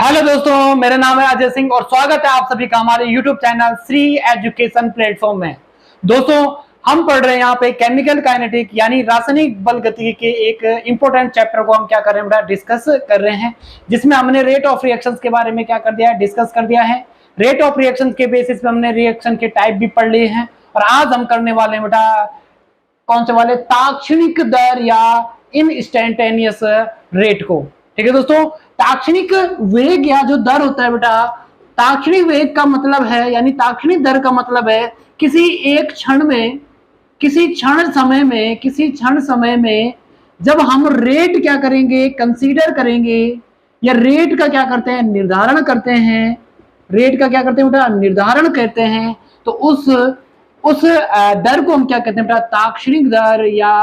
Hello दोस्तों, मेरा नाम है अजय सिंह और स्वागत है आप सभी का हमारे YouTube channel Shri education platform में। दोस्तों, हम पढ़ रहे हैं यहाँ पे केमिकल काइनेटिक यानी रासायनिक बल गतिकी के एक इंपॉर्टेंट चैप्टर को हम क्या कर रहे हैं, डिस्कस कर रहे हैं, जिसमें हमने रेट ऑफ रिएक्शंस के बारे में क्या कर दिया है, डिस्कस कर दिया है। रेट ऑफ रिएक्शंस के बेसिस पे हमने रिएक्शन के टाइप भी पढ़ लिए हैं और आज हम करने वाले हैं बेटा कौन से वाले, ताक्षणिक दर या इंस्टेंटेनियस रेट को। ठीक है दोस्तों, ताक्षणिक वेग या जो दर होता है बेटा, ताक्षणिक वेग का मतलब है यानी ताक्षणिक दर का मतलब है किसी एक क्षण में, किसी क्षण समय में जब हम रेट क्या करेंगे, कंसीडर करेंगे या रेट का क्या करते हैं, निर्धारण करते हैं। रेट का क्या करते हैं बेटा, निर्धारण करते हैं। तो उस दर को हम क्या कहते हैं बेटा, ताक्षणिक दर या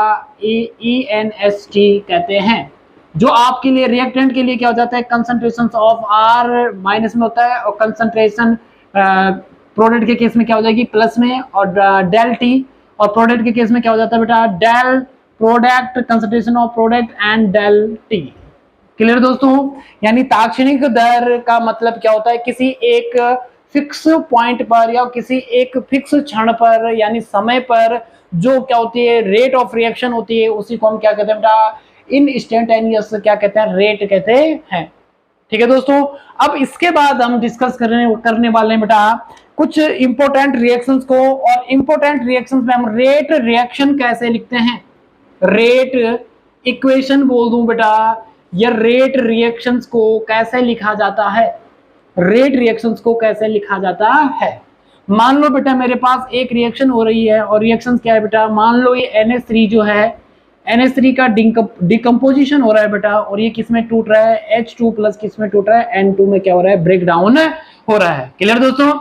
ENST कहते हैं। जो आपके लिए रिएक्टेंट के लिए क्या हो जाता है, कंसंट्रेशन ऑफ R माइनस में होता है और कंसंट्रेशन प्रोडक्ट के केस में क्या हो जाएगी, प्लस में, और डेल T, और प्रोडक्ट के केस में क्या हो जाता है बेटा, del product, concentration of product and del T। Clear दोस्तों, यानी ताक्षणिक दर का मतलब क्या होता है, किसी एक फिक्स पॉइंट पर या किसी एक फिक्स क्षण पर यानी समय पर जो क्या होती है, रेट ऑफ रिएक्शन होती है, उसी को हम क्या कहते हैं बेटा, इंस्टेंटेनियस क्या कहते हैं, रेट कहते हैं। ठीक है दोस्तों, अब इसके बाद हम डिस्कस करने वाले हैं बेटा कुछ इंपॉर्टेंट रिएक्शंस को, और इंपॉर्टेंट रिएक्शंस में हम रेट रिएक्शन कैसे लिखते हैं, रेट इक्वेशन बोल दूं बेटा, या रेट रिएक्शंस को कैसे लिखा जाता है, रेट रिएक्शंस को कैसे लिखा जाता है। मान लो बेटा मेरे पास एक रिएक्शन हो रही है और रिएक्शन क्या है बेटा, मान लो ये NH3 जो है, NH3 का डिकम्पोजिशन हो रहा है बेटा, और ये किसमें टूट रहा है, H2 प्लस किसमें टूट रहा है, N2 में क्या हो रहा है, ब्रेक डाउन हो रहा है। क्लियर दोस्तों,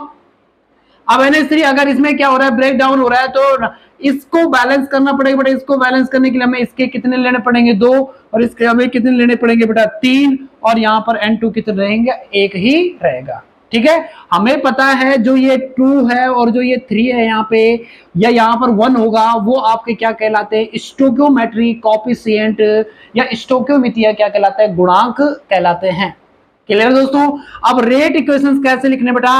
अब NH3 अगर इसमें क्या हो रहा है, ब्रेक डाउन हो रहा है, तो इसको बैलेंस करना पड़ेगा बेटा। इसको बैलेंस करने के लिए हमें इसके कितने लेने पड़ेंगे, 2, और इसके हमें कितने लेने पड़ेंगे बेटा, 3, और यहाँ पर N2 कितने रहेंगे, 1 ही रहेगा। ठीक है, हमें पता है जो ये 2 है और जो ये 3 है यहाँ पे, या यहाँ पर 1 होगा, वो आपके क्या कहलाते हैं, स्टोइकियोमेट्रिक कोएफिशिएंट या स्टोइकियोमेट्रिया क्या कहलाता है, गुणांक कहलाते हैं। क्लियर दोस्तों, अब रेट इक्वेशंस कैसे लिखने बेटा,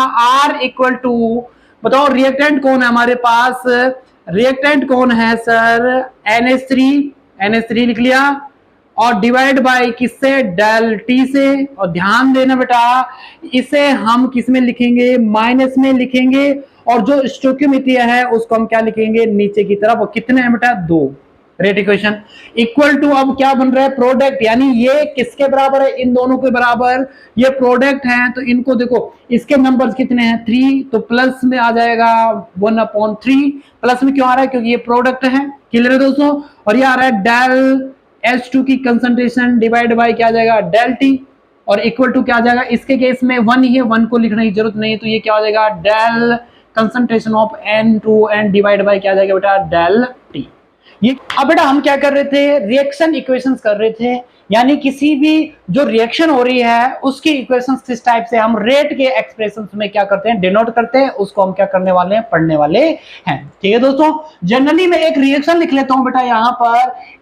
R इक्वल टू, बताओ रिएक्टेंट कौन है हमारे पास, रिएक्टेंट कौन है सर, NH3 लिख लिया, और डिवाइड बाय किससे, डेल T से। और ध्यान देना बेटा, इसे हम किस में लिखेंगे, माइनस में लिखेंगे, और जो स्टोइकियोमेट्रिया है उसको हम क्या लिखेंगे, नीचे की तरफ। और कितने हैं बेटा, 2। रेट इक्वेशन इक्वल टू, अब क्या बन रहा है, प्रोडक्ट, यानी ये किसके बराबर है, इन दोनों के बराबर, ये प्रोडक्ट है, तो इनको देखो, इसके नंबर्स कितने हैं, 3, तो प्लस में आ जाएगा 1/3। प्लस में क्यों आ रहा है, क्योंकि ये प्रोडक्ट है। क्लियर है दोस्तों, और ये आ रहा है डेल H2 की कंसंट्रेशन डिवाइड बाय क्या आ जाएगा, डेल T, और इक्वल टू क्या आ जाएगा, इसके केस में 1 ही है, 1 को लिखने की जरूरत नहीं है, तो ये क्या हो जाएगा, del concentration of N2 and divide by क्या आ जाएगा बेटा, डेल T। ये अब बेटा हम क्या कर रहे थे, रिएक्शन इक्वेशंस कर रहे थे, यानी किसी भी जो रिएक्शन हो रही है उसकी इक्वेशंस किस टाइप से हम रेट के एक्सप्रेशंस में क्या करते हैं, डिनोट करते हैं, उसको हम क्या करने वाले हैं, पढ़ने वाले हैं। ठीक है दोस्तों, जनरली मैं एक रिएक्शन लिख लेता हूं बेटा यहाँ पर,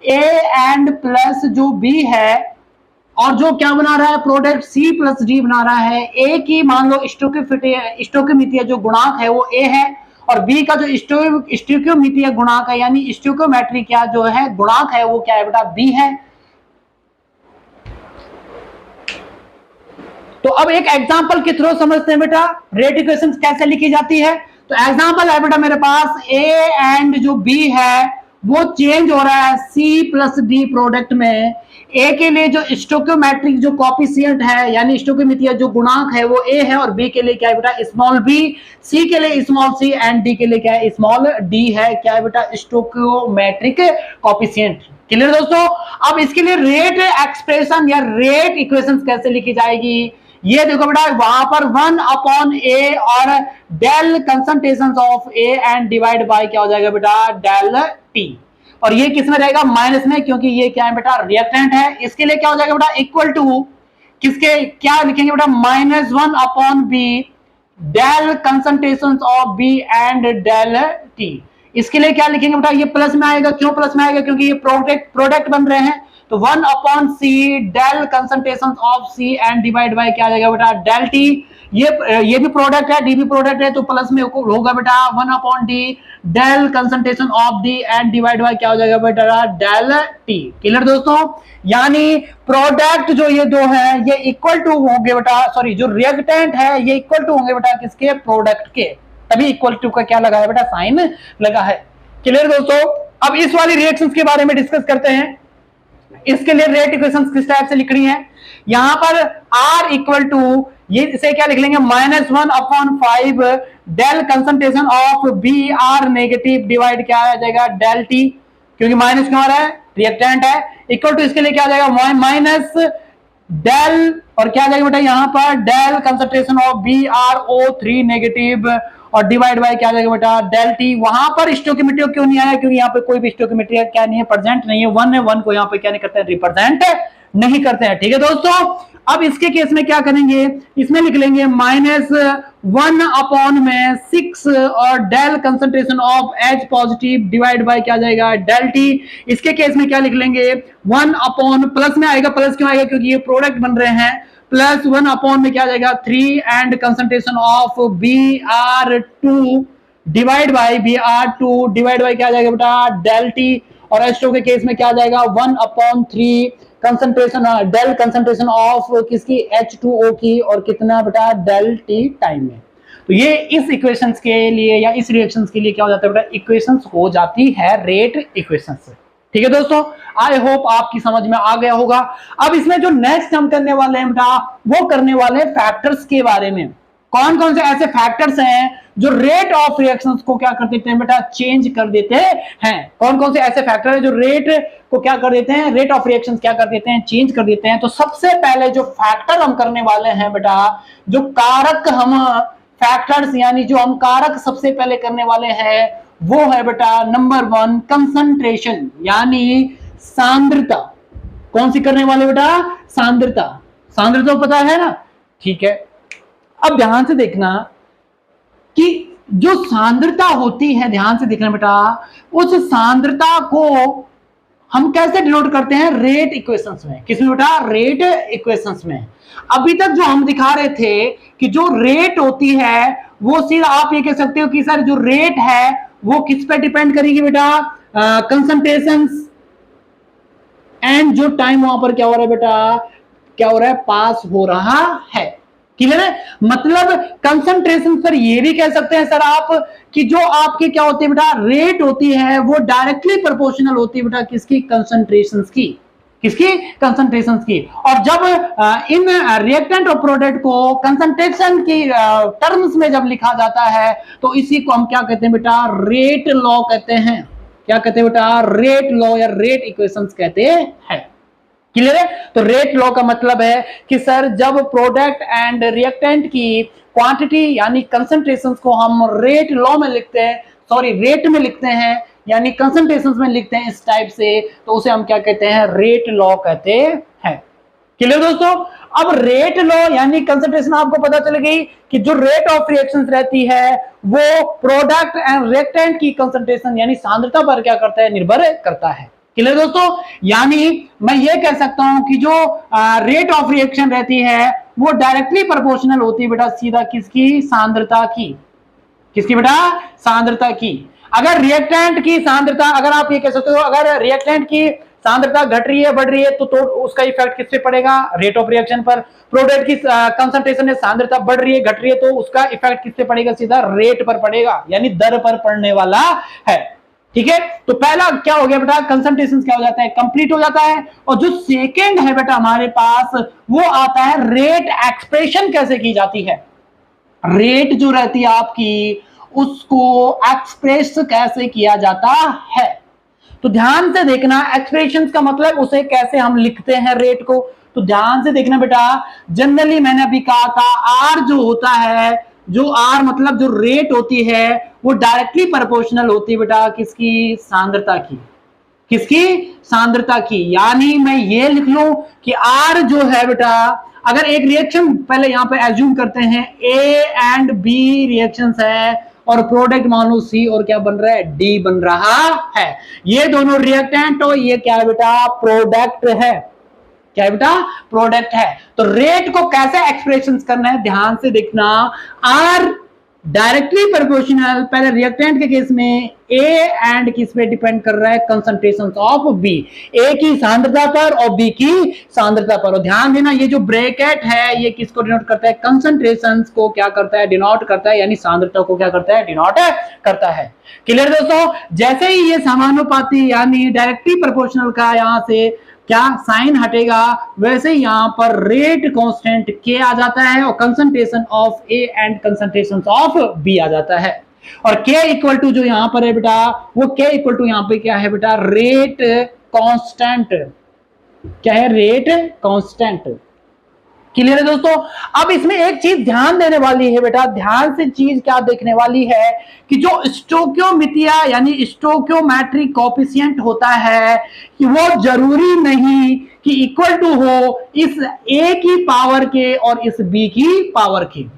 A एंड प्लस जो B है, और जो क्या बना रहा है, प्रोडक्ट C प्लस D बना रहा है। A की मान लो स्टोइकियोमेट्रिया जो गुणांक है वो A है, और B का जो स्टोइकियोमेट्रिया गुणांक है यानी स्टोइकियोमेट्रिक क्या जो है गुणांक है वो क्या है बेटा, B है। तो अब एक एग्जांपल के थ्रू समझते हैं बेटा रेट इक्वेशन कैसे लिखी जाती है। तो एग्जांपल है बेटा मेरे पास, A एंड जो B है वो चेंज हो रहा है C प्लस D प्रोडक्ट में। A के लिए जो स्टोइकियोमेट्रिक जो कोएफिशिएंट है यानी स्टोइकियोमेट्रिया जो गुणांक है वो A है, और B के लिए क्या है बेटा, स्मॉल b, C के लिए स्मॉल c, एंड D के लिए क्या है, स्मॉल d है। क्या है बेटा, स्टोइकियोमेट्रिक कोएफिशिएंट। क्लियर दोस्तों, अब इसके लिए रेट एक्सप्रेशन या रेट इक्वेशंस कैसे लिखी जाएगी, ये देखो बेटा, वहां पर 1/A और del concentration of A and divide by क्या हो जाएगा बेटा, डेल T, और ये किस में रहेगा, माइनस में, क्योंकि ये क्या है बेटा, रिएक्टेंट है। इसके लिए क्या हो जाएगा बेटा, इक्वल टू किसके, क्या लिखेंगे बेटा, -1/B del concentration of B and del T। इसके लिए क्या लिखेंगे बेटा, ये प्लस में आएगा, क्यों प्लस में आएगा, क्योंकि ये प्रोडक्ट बन रहे हैं, तो 1/c del concentration of c and divide by क्या आ जाएगा बेटा डेल टी। ये भी प्रोडक्ट है, डी भी प्रोडक्ट है, तो प्लस में होगा बेटा 1/d del concentration of d and divide by क्या हो जाएगा बेटा डेल टी। क्लियर दोस्तों? यानी प्रोडक्ट जो ये दो है ये इक्वल टू होंगे बेटा, सॉरी जो रिएक्टेंट है ये इक्वल टू होंगे बेटा किसके, प्रोडक्ट के, तभी इक्वल टू का क्या लगा है बेटा साइन लगा है। क्लियर दोस्तों? अब इस वाली रिएक्शंस के बारे में डिस्कस करते हैं। इसके लिए रेट इक्वेशंस किस टाइप से लिखनी है, यहां पर R इक्वल टू ये इसे क्या लिख लेंगे -1/5 del concentration of b r negative divide क्या आ जाएगा डेल टी, क्योंकि माइनस क्यों आ रहा है, रिएक्टेंट है, इक्वल टू इसके लिए क्या आ जाएगा माइनस डेल और क्या आ जाएगा बेटा यहां पर del concentration of BrO3 negative और डिवाइड बाय क्या आ जाएगा बेटा डेल टी। वहां पर स्टोइकियोमेट्री क्यों नहीं आया, क्योंकि यहाँ पे कोई भी स्टोइकियोमेट्री क्या नहीं है, प्रेजेंट नहीं है, वन है, वन को यहाँ पे क्या नहीं करते हैं, रिप्रेजेंट नहीं करते हैं। ठीक है दोस्तों? अब इसके केस में क्या करेंगे, इसमें लिख लेंगे -1/6 और del concentration of H positive divide by क्या जाएगा डेल टी। इसके केस में क्या लिख लेंगे 1/ प्लस में आएगा, प्लस क्यों आएगा, क्योंकि ये प्रोडक्ट बन रहे हैं, प्लस 1/ में क्या जाएगा 3 and concentration of Br2 divide by Br2 divide by क्या जाएगा बेटा डेल टी। और H2 के केस में क्या जाएगा 1/3 कंसंट्रेशन डेल कंसंट्रेशन ऑफ किसकी H2O की और कितना बेटा डेल टी टाइम में। तो ये इस इक्वेशंस के लिए या इस रिएक्शंस के लिए क्या हो जाता है बेटा, इक्वेशंस हो जाती है रेट इक्वेशंस। ठीक है दोस्तों? आई होप आपकी समझ में आ गया होगा। अब इसमें जो नेक्स्ट हम करने वाले हैं बेटा वो करने वाले फैक्टर्स के बारे में। कौन कौन से ऐसे फैक्टर्स हैं जो रेट ऑफ रिएक्शंस को क्या कर देते हैं बेटा, चेंज कर देते हैं। कौन कौन से ऐसे फैक्टर हैं जो रेट को क्या कर देते हैं, रेट ऑफ रिएक्शंस क्या कर देते हैं, चेंज कर देते हैं। तो सबसे पहले जो फैक्टर हम करने वाले हैं बेटा, जो कारक हम फैक्टर्स यानी जो हम कारक सबसे पहले करने वाले हैं वो है बेटा नंबर 1 कंसंट्रेशन यानी सांद्रता। कौन सी करने वाले बेटा, सांद्रता। सांद्रता पता है ना? ठीक है, अब ध्यान से देखना कि जो सांद्रता होती है, ध्यान से देखना बेटा, उस सांद्रता को हम कैसे डिनोट करते हैं, रेट इक्वेशंस में। किसमें बेटा, रेट इक्वेशंस में। अभी तक जो हम दिखा रहे थे कि जो रेट होती है वो सीधा आप ये कह सकते हो कि सर जो रेट है वो किस पे डिपेंड करेगी बेटा, कंसंट्रेशन एंड जो टाइम वहां पर क्या हो रहा है बेटा, क्या हो रहा है, पास हो रहा है। क्लियर है? मतलब कंसंट्रेशन पर ये भी कह सकते हैं सर आप कि जो आपकी क्या होती है बेटा, रेट होती है वो डायरेक्टली प्रोपोर्शनल होती है बेटा किसकी, कंसंट्रेशन की। किसकी, कंसंट्रेशन की। और जब इन रिएक्टेंट और प्रोडक्ट को कंसंट्रेशन की टर्म्स में जब लिखा जाता है तो इसी को हम क्या कहते हैं बेटा, रेट लॉ कहते हैं। क्या कहते हैं बेटा, रेट लॉ या रेट इक्वेशंस कहते हैं। क्लियर है? तो रेट लॉ का मतलब है कि सर जब प्रोडक्ट एंड रिएक्टेंट की क्वांटिटी यानी कंसंट्रेशन को हम रेट लॉ में लिखते हैं, सॉरी रेट में लिखते हैं यानी कंसंट्रेशन में लिखते हैं इस टाइप से, तो उसे हम क्या कहते हैं, रेट लॉ कहते हैं। क्लियर दोस्तों? अब रेट लॉ यानी कंसंट्रेशन आपको पता चल गई कि जो रेट ऑफ रिएक्शंस रहती है वो प्रोडक्ट एंड रिएक्टेंट की कंसंट्रेशन यानी सांद्रता पर क्या करता है, निर्भर करता है। क्लियर दोस्तों? यानी मैं ये कह सकता हूं कि जो रेट ऑफ रिएक्शन रहती है वो डायरेक्टली प्रोपोर्शनल होती है बेटा सीधा किसकी, सांद्रता की। किसकी बेटा, सांद्रता की। अगर रिएक्टेंट की सांद्रता, अगर आप ये कह सकते हो अगर रिएक्टेंट की सांद्रता घट रही है बढ़ रही है तो उसका इफेक्ट किस पे पड़ेगा, रेट ऑफ रिएक्शन पर। प्रोडक्ट की कंसंट्रेशन है, सांद्रता बढ़ रही है घट रही है तो उसका इफेक्ट किस पे पड़ेगा, सीधा रेट पर पड़ेगा यानी दर पर पड़ने वाला है। ठीक है? तो पहला क्या हो गया बेटा, कंसंट्रेशन क्या हो जाता है, कंप्लीट हो जाता है। और जो सेकंड है बेटा हमारे पास वो आता है रेट एक्सप्रेशन कैसे की जाती है। रेट जो रहती है आपकी उसको एक्सप्रेस कैसे किया जाता है। तो ध्यान से देखना, एक्सप्रेशन का मतलब उसे कैसे हम लिखते हैं रेट को। तो ध्यान से देखना बेटा, जनरली मैंने अभी कहा था आर जो होता है, जो आर मतलब जो रेट होती है वो डायरेक्टली प्रोपोर्शनल होती है बेटा किसकी, सांद्रता की। किसकी, सांद्रता की। यानी मैं ये लिख लूं कि आर जो है बेटा, अगर एक रिएक्शन पहले यहां पे एज्यूम करते हैं ए एंड बी रिएक्शंस है और प्रोडक्ट मान लो सी और क्या बन रहा है, डी बन रहा है। ये दोनों रिएक्टेंट और ये क्या है बेटा, प्रोडक्ट है। क्या है बेटा, प्रोडक्ट है। तो रेट को कैसे एक्सप्रेशन करना है, ध्यान से देखना। आर डायरेक्टली प्रोपोर्शनल, पहले रिएक्टेंट के केस में ए एंड किस पे डिपेंड कर रहा है, कंसंट्रेशन ऑफ बी, ए की सांद्रता पर और बी की सांद्रता पर। और ध्यान देना ये जो ब्रैकेट है ये किसको डिनोट करता है, कंसंट्रेशन को क्या करता है, डिनोट करता है, यानी सांद्रता को क्या करता है, डिनोट करता है। क्लियर दोस्तों, जैसे ही ये समानुपाती यानी डायरेक्टली प्रोपोर्शनल का यहां से क्या साइन हटेगा, वैसे यहां पर रेट कांस्टेंट के आ जाता है और concentration of A and concentration of B आ जाता है। और के इक्वल टू जो यहां पर है बेटा, वो के इक्वल टू यहां पे क्या है बेटा, रेट कांस्टेंट। क्या है, रेट कांस्टेंट। क्लियर है दोस्तों। अब इसमें एक चीज ध्यान देने वाली है बेटा, ध्यान से चीज क्या देखने वाली है कि जो स्टोक्योमितिया यानी स्टोक्योमेट्रिक कोएफिशिएंट होता है कि वो जरूरी नहीं कि इक्वल टू हो इस ए की पावर के और इस बी की पावर के।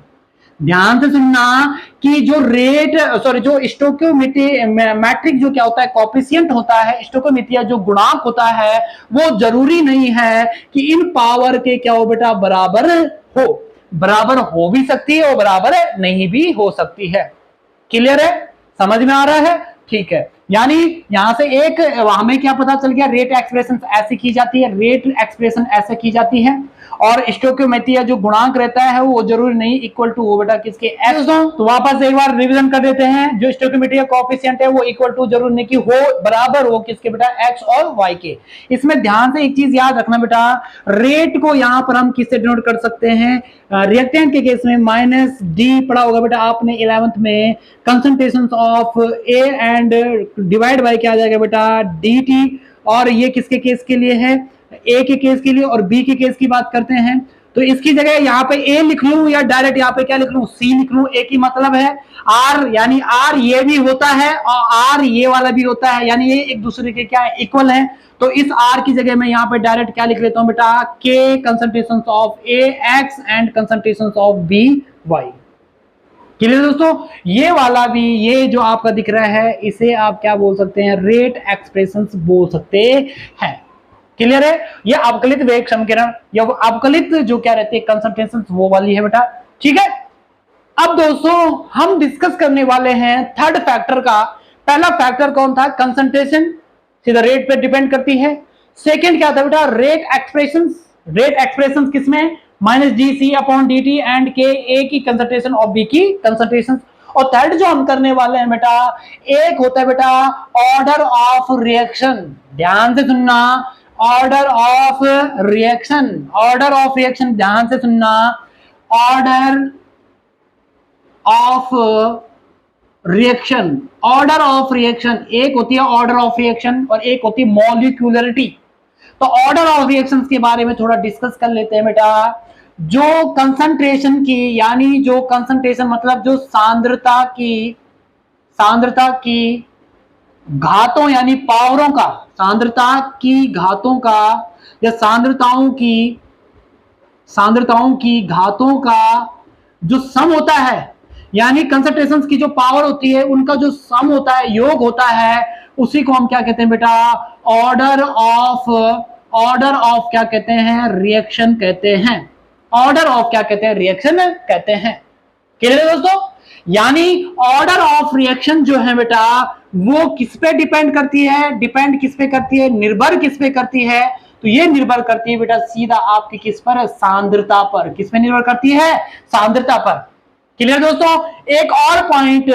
ध्यान से सुनना कि जो रेट जो स्टोक्योमेट्रिक जो क्या होता है, कोएफिशिएंट होता है, स्टोक्योमितिया जो गुणांक होता है वो जरूरी नहीं है कि इन पावर के क्या हो बेटा, बराबर हो। बराबर हो भी सकती है और बराबर नहीं भी हो सकती है। क्लियर है, समझ में आ रहा है, ठीक है। यानी यहां से एक हमें क्या पता चल गया, रेट एक्सप्रेशन ऐसे की जाती है, रेट एक्सप्रेशन ऐसे की जाती है, और स्टोक्योमेट्रिया जो गुणांक रहता है वो जरूरी नहीं इक्वल टू हो बेटा किसके, एक्स। तो वापस एक बार रिवीजन कर देते हैं, जो स्टोक्योमेट्रिया कोएफिशिएंट है वो इक्वल टू जरूरी नहीं कि हो, बराबर हो किसके बेटा, एक्स और वाई के। इसमें ध्यान से एक चीज याद रखना बेटा, रेट को यहां पर हम किससे डिनोट कर सकते हैं, रिएक्टेंट के केस में माइनस डी पढ़ा होगा बेटा आपने 11th में, concentration of A and divide by क्या आ जाएगा बेटा, डी टी। और ये किसके केस के लिए है, ए के केस के लिए, और बी के केस की बात करते हैं तो इसकी जगह यहाँ पे ए लिख लूं या डायरेक्ट यहाँ पे क्या लिख लूं, सी लिख लूं। ए की मतलब है आर, यानी आर ये भी होता है और आर ये वाला भी होता है, यानी ये एक दूसरे के क्या है, इक्वल है। तो इस आर की जगह मैं यहाँ पे डायरेक्ट क्या लिख लेता हूं बेटा, k concentration of a x and concentration of b y. Clear दोस्तों, ये वाला भी, ये जो आपका दिख रहा है इसे आप क्या बोल सकते हैं, रेट एक्सप्रेशंस बोल सकते हैं। क्लियर है, ये अवकलित वेग समीकरण या अवकलित जो क्या रहते हैं कंसंट्रेशन वो वाली है बेटा, ठीक है। अब दोस्तों हम डिस्कस करने वाले हैं थर्ड फैक्टर का। पहला फैक्टर कौन था, कंसंट्रेशन, सीधा रेट पे डिपेंड करती है। सेकंड क्या था बेटा, रेट एक्सप्रेशंस। रेट एक्सप्रेशंस किसमें, minus d c upon d t and k, a की कंसंट्रेशन और बी की कंसंट्रेशन। और थर्ड जो हम करने वाले हैं बेटा, एक होता है बेटा ऑर्डर ऑफ रिएक्शन। ध्यान से सुनना, order of reaction, order of reaction, ध्यान से सुनना, order of reaction. Order of reaction, एक होती है ऑर्डर ऑफ रिएक्शन और एक होती है मॉलिक्यूलरिटी। तो ऑर्डर ऑफ रिएक्शंस के बारे में थोड़ा डिस्कस कर लेते हैं बेटा। जो कंसंट्रेशन की, यानी जो कंसंट्रेशन मतलब जो सांद्रता की घातों यानी पावरों का, सांद्रता की घातों का या सांद्रताओं की घातों का जो सम होता है, यानी कंसंट्रेशंस की जो पावर होती है उनका जो सम होता है, योग होता है, उसी को हम क्या कहते हैं बेटा, ऑर्डर ऑफ क्या कहते हैं, रिएक्शन कहते हैं। ऑर्डर ऑफ क्या कहते हैं, रिएक्शन कहते हैं। क्लियर है दोस्तों, यानी ऑर्डर ऑफ रिएक्शन जो है बेटा वो किस पे डिपेंड करती है, डिपेंड किस पे करती है, निर्भर किस पे करती है, तो ये निर्भर करती है बेटा सीधा आपकी किस पर, सांद्रता पर। किस पे निर्भर करती है, सांद्रता पर। क्लियर दोस्तों, एक और पॉइंट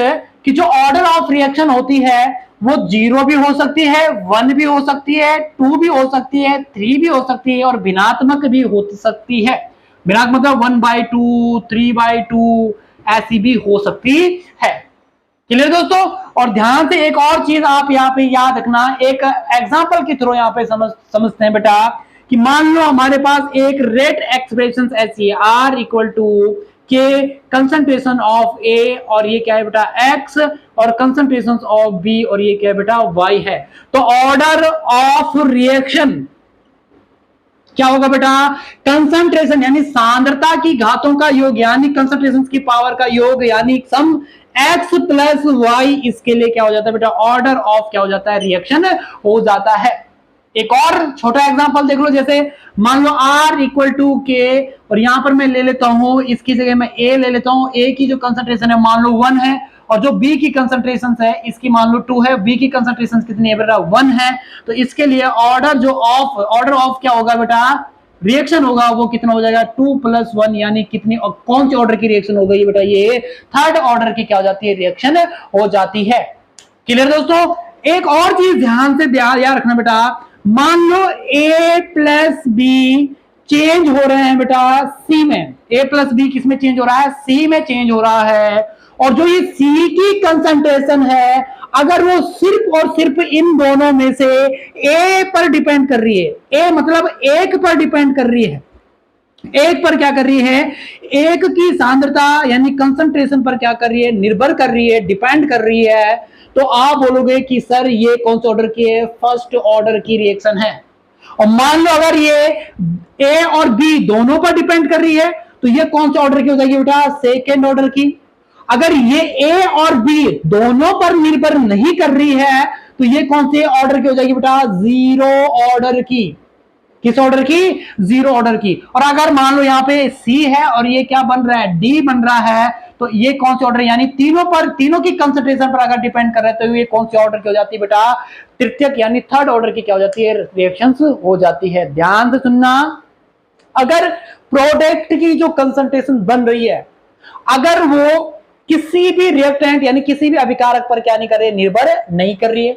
कि जो ऑर्डर ऑफ रिएक्शन होती है वो 0 भी हो सकती है, 1 भी हो सकती है, 2 भी हो सकती है, 3 भी हो सकती है और भिन्नात्मक भी हो सकती है। भिन्नात्मक मतलब 1/2, 3/2 ऐसी भी हो सकती है। क्लियर दोस्तों, और ध्यान से एक और चीज आप यहाँ पे याद रखना, एक एग्जांपल के थ्रू यहाँ पे समझते हैं बेटा कि मान लो हमारे पास एक रेट एक्सप्रेशन ऐसी है, R इक्वल टू के कंसंट्रेशन ऑफ ए और ये क्या है बेटा एक्स, और कंसंट्रेशन ऑफ बी और ये क्या है बेटा वाई है। तो ऑर्डर ऑफ रिएक्शन क्या होगा बेटा, कंसंट्रेशन यानी सांद्रता की घातों का योग यानी कंसंट्रेशन की पावर का योग यानी सम एक्स प्लस वाई, इसके लिए क्या हो जाता है बेटा, ऑर्डर ऑफ क्या हो जाता है, रिएक्शन हो जाता है। एक और छोटा एग्जांपल देख लो, जैसे मान लो R इक्वल टू के, और यहां पर मैं ले लेता हूं, इसकी जगह मैं A ले लेता हूं। A की जो कंसंट्रेशन है मान लो 1 है, और जो B की कंसंट्रेशन है इसकी मान लो 2 है। B की कंसंट्रेशन कितनी है बेटा, 1 है। तो इसके लिए ऑर्डर ऑफ क्या होगा बेटा, रिएक्शन होगा, वो कितना हो जाएगा, 2 प्लस 1, यानी कितनी, और कौन सी ऑर्डर की रिएक्शन हो गई बेटा, ये थर्ड ऑर्डर की क्या हो जाती है, रिएक्शन हो जाती है। क्लियर दोस्तों। एक और चीज ध्यान से याद रखना बेटा, मान लो A प्लस बी चेंज हो रहे हैं बेटा C में। A प्लस बी किस में चेंज हो रहा है, C में चेंज हो रहा है। और जो ये C की कंसंट्रेशन है, अगर वो सिर्फ और सिर्फ इन दोनों में से A पर डिपेंड कर रही है, A मतलब एक पर डिपेंड कर रही है, एक पर क्या कर रही है, एक की सांद्रता यानी कंसंट्रेशन पर क्या कर रही है, निर्भर कर रही है, डिपेंड कर रही है, तो आप बोलोगे कि सर ये कौन सा ऑर्डर की है, फर्स्ट ऑर्डर की रिएक्शन है। और मान लो अगर ये ए और बी दोनों पर डिपेंड कर रही है, तो ये कौन सा ऑर्डर की हो जाएगी बेटा, सेकेंड ऑर्डर की। अगर ये ए और बी दोनों पर निर्भर नहीं कर रही है, तो ये कौन से ऑर्डर की हो जाएगी बेटा, जीरो ऑर्डर की। किस ऑर्डर की, जीरो ऑर्डर की। और अगर मान लो यहाँ पे सी है और ये क्या बन रहा है, डी बन रहा है, तो ये कौन से ऑर्डर, यानी तीनों की कंसंट्रेशन पर अगर डिपेंड कर रहा है, तो ये कौन से ऑर्डर की हो जाती है बेटा, तृतीयक यानी थर्ड ऑर्डर की क्या हो जाती है, रिएक्शंस हो जाती है। ध्यान से सुनना, अगर प्रोडक्ट की जो कंसंट्रेशन बन रही है, अगर वो किसी भी रिएक्टेंट यानी किसी भी अभिकारक पर क्या नहीं कर रही है, निर्भर नहीं कर रही है,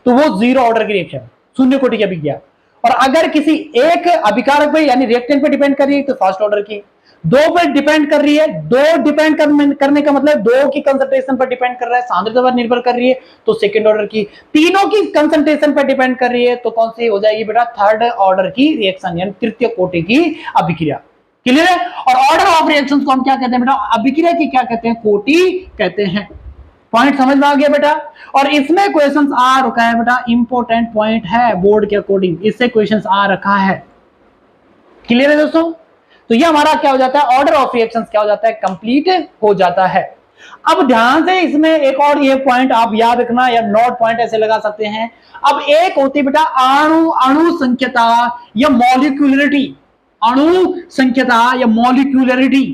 तो वो जीरो ऑर्डर की रिएक्शन, शून्य कोटि की अभिक्रिया। और अगर किसी एक अभिकारक पे यानी रिएक्टेंट पे डिपेंड कर रही है, तो फर्स्ट ऑर्डर की। दो पर डिपेंड कर रही है, दो डिपेंड करने का मतलब दो की कंसंट्रेशन पर डिपेंड कर रहा है, सांद्रता पर निर्भर कर रही है, तो सेकंड ऑर्डर की। तीनों की कंसंट्रेशन पर डिपेंड कर रही है, तो कौन सी हो जाएगी बेटा, थर्ड ऑर्डर की रिएक्शन यानी तृतीय कोटि की अभिक्रिया। क्लियर है। और ऑर्डर ऑफ रिएक्शंस को हम क्या कहते हैं बेटा, अभिक्रिया की क्या कहते हैं, कोटि कहते हैं। पॉइंट समझ में आ गया बेटा। और इसमें क्वेश्चंस आ रखा है बेटा, इंपॉर्टेंट पॉइंट है बोर्ड के अकॉर्डिंग, इससे क्वेश्चंस आ रखा है। क्लियर है दोस्तों। तो ये हमारा क्या हो जाता है, ऑर्डर ऑफ रिएक्शंस क्या हो जाता है, कंप्लीट हो जाता है। अब ध्यान से इसमें एक और ये पॉइंट आप याद रखना, या नोट पॉइंट ऐसे लगा सकते हैं। अब एक होती है बेटा अणु संख्यता या मॉलिक्यूलरिटी, अणु संख्यता या मॉलिक्यूलरिटी।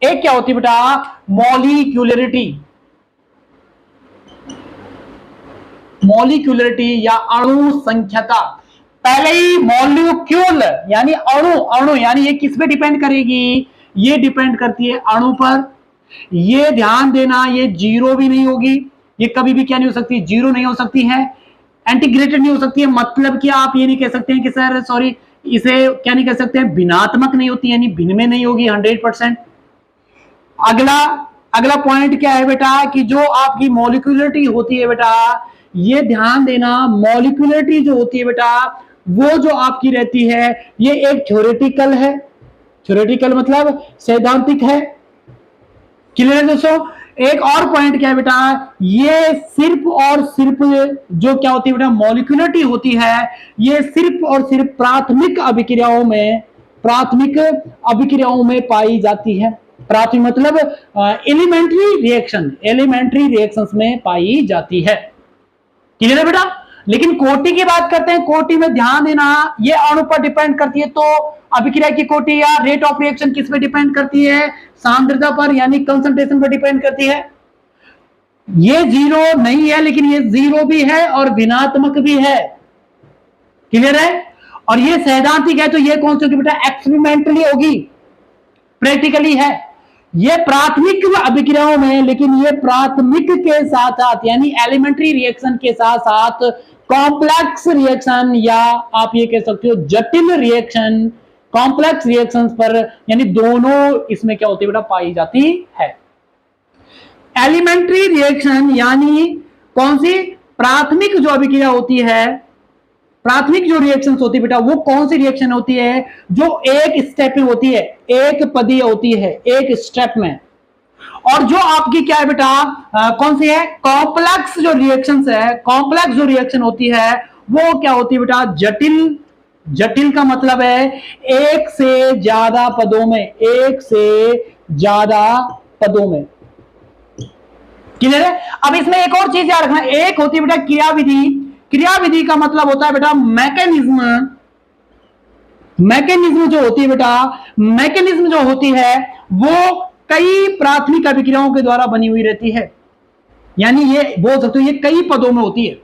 एक क्या होती है बेटा, मॉलिक्यूलरिटी, मॉलिक्यूलरिटी या अणु संख्यता। पहले ही मॉलिक्यूल यानी अणु यानी ये किस पे डिपेंड करेगी, ये डिपेंड करती है अणु पर। ये ध्यान देना, ये जीरो भी नहीं होगी, ये कभी भी क्या नहीं हो सकती, जीरो नहीं हो सकती है, इंटीग्रेटेड नहीं हो सकती है। मतलब कि आप ये नहीं कह सकते हैं कि सर सॉरी, इसे क्या नहीं कह सकते हैं, भिन्नात्मक नहीं होती, यानी भिन्न में नहीं होगी 100%। अगला पॉइंट क्या है बेटा, कि जो आपकी मॉलिक्यूलरिटी होती है बेटा, ये ध्यान देना, मॉलिक्यूलरिटी जो होती है बेटा, वो जो आपकी रहती है, ये एक थ्योरेटिकल है। थ्योरेटिकल मतलब सैद्धांतिक है। क्लियर है दोस्तों। एक और पॉइंट क्या है बेटा, ये सिर्फ और सिर्फ जो क्या होती है बेटा, मॉलिक्यूलरिटी होती है, ये सिर्फ और सिर्फ प्राथमिक अभिक्रियाओं में पाई जाती है। प्राथमिक मतलब एलिमेंट्री रिएक्शंस में पाई जाती है। क्लियर है बेटा। लेकिन कोटि की बात करते हैं, कोटि में ध्यान देना, ये अणु पर डिपेंड करती है, तो अभिक्रिया की कोटि या रेट ऑफ रिएक्शन किस पे डिपेंड करती है, सांद्रता पर यानी कंसंट्रेशन पर डिपेंड करती है। ये जीरो नहीं है, लेकिन ये जीरो भी है और भिन्नात्मक भी है। क्लियर है। और ये सैद्धांतिक है, तो ये कौन सी होगी बेटा, एक्सपेरिमेंटली होगी, प्रैक्टिकली है। ये प्राथमिक अभिक्रियाओं में, लेकिन ये प्राथमिक के साथ साथ यानी एलिमेंट्री रिएक्शन के साथ साथ कॉम्प्लेक्स रिएक्शन, या आप ये कह सकते हो जटिल रिएक्शन, कॉम्प्लेक्स रिएक्शंस पर, यानी दोनों इसमें क्या होती है बेटा, पाई जाती है। एलिमेंट्री रिएक्शन यानी कौन सी, प्राथमिक जो अभिक्रिया होती है, प्राथमिक जो रिएक्शंस होती है बेटा, वो कौन सी रिएक्शन होती है, जो एक स्टेप में होती है, एक पदीय होती है, एक स्टेप में। और जो आपकी क्या है बेटा, कौन सी है, कॉम्प्लेक्स जो रिएक्शंस है, कॉम्प्लेक्स जो रिएक्शन होती है, वो क्या होती है बेटा, जटिल। जटिल का मतलब है एक से ज्यादा पदों में, एक से ज्यादा पदों में। क्लियर है। अब इसमें एक और चीज याद रखना, एक होती है बेटा क्रियाविधि। क्रियाविधि का मतलब होता है बेटा मैकेनिज्म। मैकेनिज्म जो होती है बेटा, मैकेनिज्म जो होती है वो कई प्राथमिक अभिक्रियाओं के द्वारा बनी हुई रहती है। यानी ये बोल सकते हो ये कई पदों में होती है।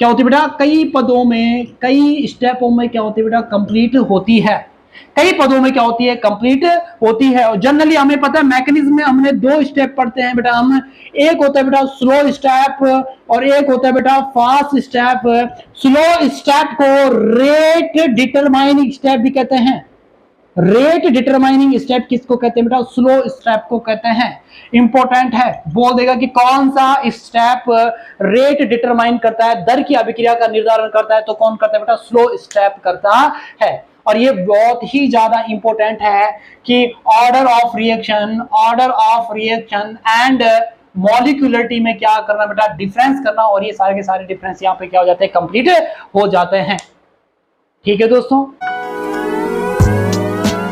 क्या होती है बेटा, कई पदों में, कई स्टेपों में क्या होती है बेटा, कंप्लीट होती है। कई पदों में क्या होती है, कंप्लीट होती है। और जनरली हमें पता है मैकेनिज्म में हमने दो स्टेप पढ़ते हैं बेटा हम, एक होता है बेटा स्लो स्टेप और एक होता है बेटा फास्ट स्टेप। स्लो स्टेप को रेट डिटरमाइनिंग स्टेप भी कहते हैं। रेट डिटरमाइनिंग स्टेप किसको कहते हैं बेटा, स्लो स्टेप को कहते हैं। इंपॉर्टेंट है, बोल देगा कि कौन सा स्टेप रेट डिटरमाइन करता है, दर की अभिक्रिया का निर्धारण करता है, तो कौन करता है बेटा, स्लो स्टेप करता है। और ये बहुत ही ज्यादा इंपॉर्टेंट है कि order of reaction and molecularity में क्या करना बेटा, डिफरेंस करना। और ये सारे के सारे डिफरेंस यहाँ पे क्या हो जाते हैं, कंप्लीट हो जाते हैं। ठीक है दोस्तों।